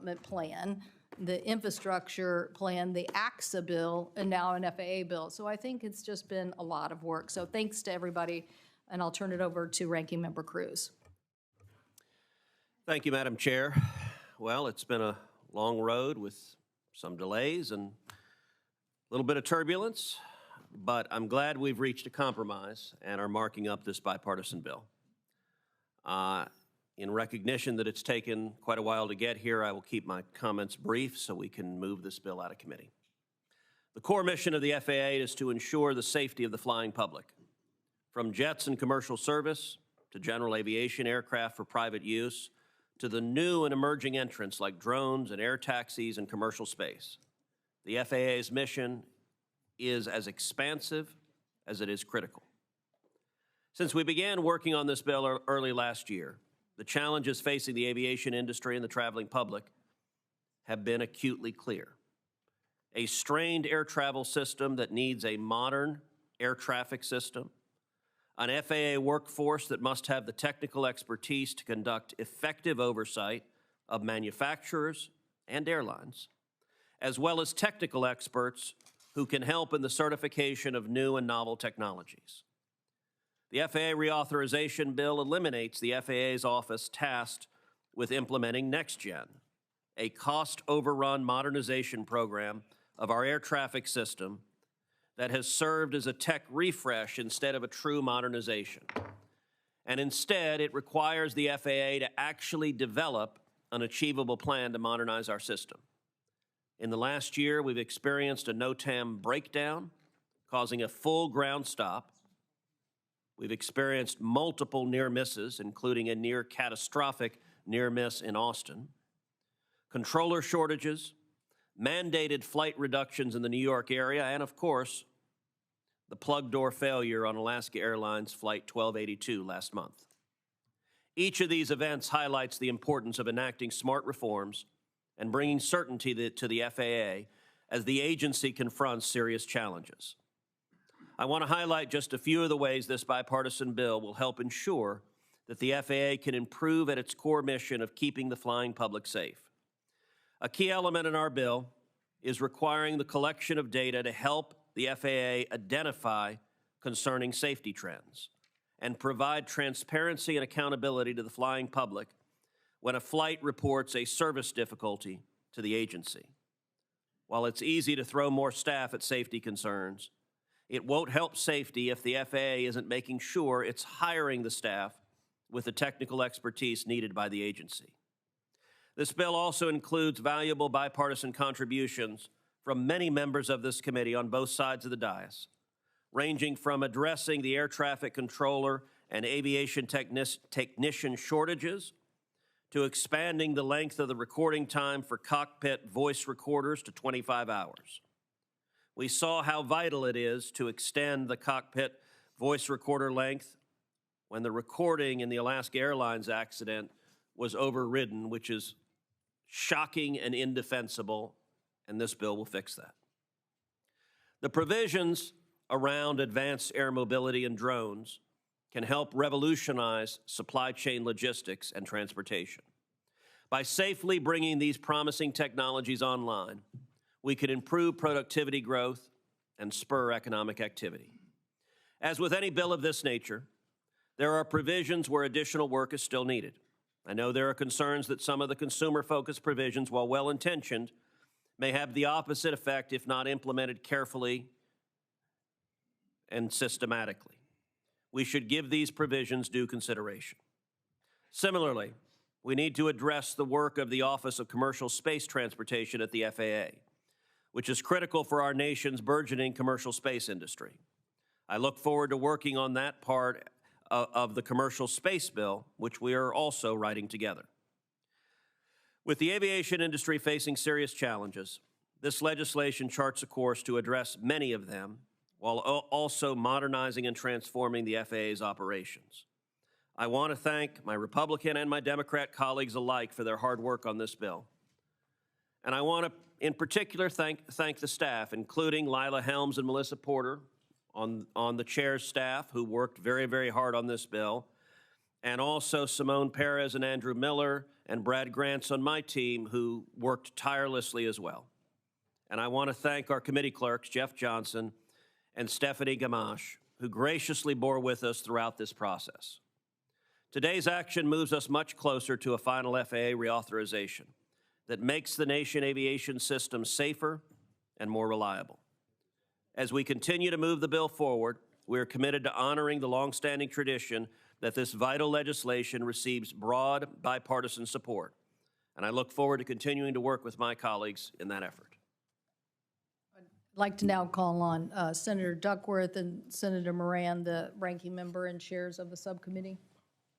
development plan, the infrastructure plan, the AXA bill, and now an FAA bill. So I think it's just been a lot of work. So thanks to everybody, and I'll turn it over to Ranking Member Cruz. Thank you, Madam Chair. Well, it's been a long road with some delays and a little bit of turbulence, but I'm glad we've reached a compromise and are marking up this bipartisan bill. In recognition that it's taken quite a while to get here, I will keep my comments brief so we can move this bill out of committee. The core mission of the FAA is to ensure the safety of the flying public, from jets and commercial service to general aviation aircraft for private use, to the new and emerging entrants like drones and air taxis and commercial space. The FAA's mission is as expansive as it is critical. Since we began working on this bill early last year, the challenges facing the aviation industry and the traveling public have been acutely clear. A strained air travel system that needs a modern air traffic system, an FAA workforce that must have the technical expertise to conduct effective oversight of manufacturers and airlines, as well as technical experts who can help in the certification of new and novel technologies. The FAA Reauthorization Bill eliminates the FAA's office tasked with implementing NextGen, a cost overrun modernization program of our air traffic system that has served as a tech refresh instead of a true modernization. And instead, it requires the FAA to actually develop an achievable plan to modernize our system. In the last year, we've experienced a NOTAM breakdown, causing a full ground stop. We've experienced multiple near misses, including a near catastrophic near miss in Austin, controller shortages, mandated flight reductions in the New York area, and of course, the plug door failure on Alaska Airlines Flight 1282 last month. Each of these events highlights the importance of enacting smart reforms and bringing certainty to the FAA as the agency confronts serious challenges. I want to highlight just a few of the ways this bipartisan bill will help ensure that the FAA can improve at its core mission of keeping the flying public safe. A key element in our bill is requiring the collection of data to help the FAA identify concerning safety trends and provide transparency and accountability to the flying public when a flight reports a service difficulty to the agency. While it's easy to throw more staff at safety concerns, it won't help safety if the FAA isn't making sure it's hiring the staff with the technical expertise needed by the agency. This bill also includes valuable bipartisan contributions from many members of this committee on both sides of the dais, ranging from addressing the air traffic controller and aviation technician shortages to expanding the length of the recording time for cockpit voice recorders to 25 hours. We saw how vital it is to extend the cockpit voice recorder length when the recording in the Alaska Airlines accident was overridden, which is shocking and indefensible, and this bill will fix that. The provisions around advanced air mobility and drones can help revolutionize supply chain logistics and transportation. By safely bringing these promising technologies online, we could improve productivity growth and spur economic activity. As with any bill of this nature, there are provisions where additional work is still needed. I know there are concerns that some of the consumer-focused provisions, while well-intentioned, may have the opposite effect if not implemented carefully and systematically. We should give these provisions due consideration. Similarly, we need to address the work of the Office of Commercial Space Transportation at the FAA, which is critical for our nation's burgeoning commercial space industry. I look forward to working on that part of the commercial space bill, which we are also writing together. With the aviation industry facing serious challenges, this legislation charts a course to address many of them while also modernizing and transforming the FAA's operations. I want to thank my Republican and my Democrat colleagues alike for their hard work on this bill. And I want to, in particular, thank the staff, including Lila Helms and Melissa Porter on the chair's staff, who worked very, very hard on this bill, and also Simone Perez and Andrew Miller and Brad Grants on my team, who worked tirelessly as well. And I want to thank our committee clerks, Jeff Johnson and Stephanie Gamache, who graciously bore with us throughout this process. Today's action moves us much closer to a final FAA reauthorization that makes the nation aviation system safer and more reliable. As we continue to move the bill forward, we are committed to honoring the longstanding tradition that this vital legislation receives broad bipartisan support, and I look forward to continuing to work with my colleagues in that effort. I'd like to now call on Senator Duckworth and Senator Moran, the ranking member and chairs of the subcommittee.